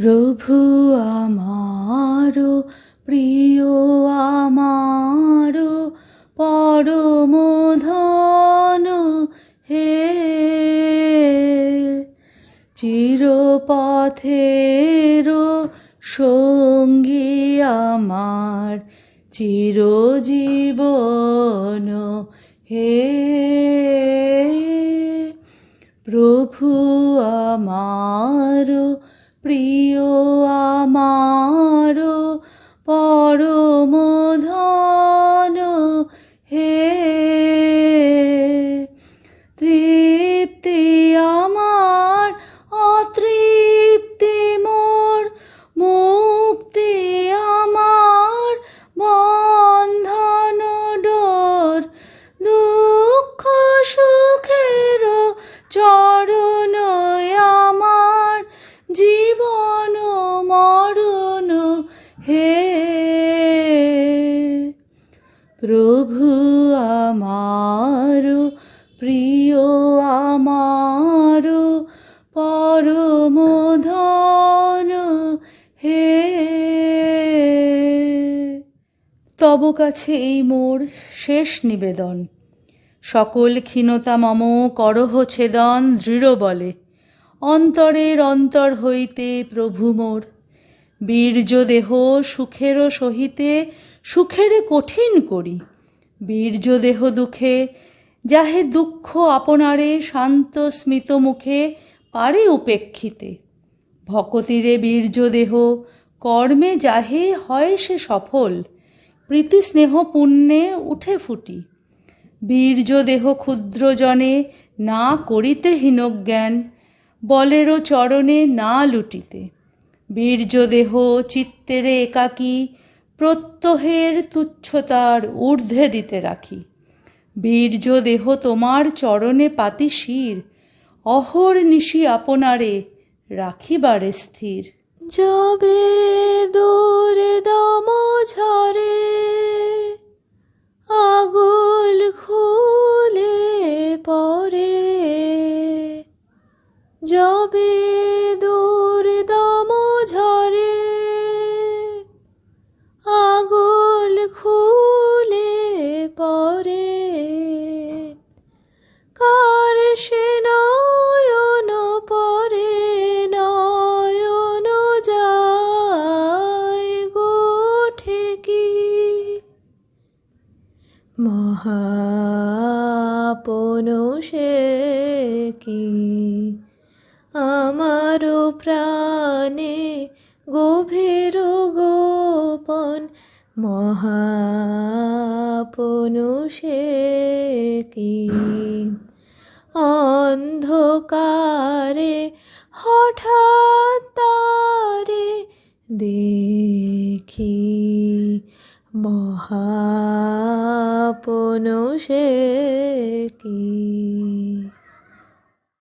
প্রভু আমারো প্রিয় আমারো পরম ধন হে, চিরপথের সঙ্গী আমার চিরজীবন হে। প্রভু আমারো প্রিয় আমারো পরম ধন হে, তৃপ্তি আমার অতৃপ্তি মোর, মুক্তি আমার বন্ধন ডোর, দুঃখ সুখের চরণ আমার জীবন মরণ হে। প্রভু আমারো প্রিয় আমারো পরম ধন হে। তব কাছে এই মোর শেষ নিবেদন, সকল ক্ষীণতা মম করহ ছেদন দৃঢ় বলে, অন্তরের অন্তর হইতে প্রভু মোর। বীর্য দেহ সুখের সহিতে সুখের কঠিন করি, বীর্য দেহ দুঃখে যাহে দুঃখ আপনারে শান্ত স্মিত মুখে পারে উপেক্ষিতে। ভকতিরে বীর্য দেহ কর্মে যাহে হয় সে সফল, প্রীতি স্নেহ পুণ্যে উঠে ফুটি। বীর্য দেহ ক্ষুদ্র জনে না করিতে হীনজ্ঞান, বলেরও চরণে না লুটিতে। বীর্য দেহ চিত্তেরে একাকী, প্রত্যহের তুচ্ছতার ঊর্ধ্বে দিতে রাখি। বীর্য দেহ তোমার চরণে পাতি শির, অহর নিশি আপনারে রাখিবারে স্থির। যবে দূর দম ঝরে আগুল খুলে পরে, যবে দূর দম ঝরে আগুল খুলে পরে, কার সে নয়ন পরে নয়ন যায় গো ঠেকি। মহাপন সে কি আমারো প্রাণে গভীর গোপন, মহাপন সে কি অন্ধকারে হঠাৎ তারে দেখি, মহাপন সে কি।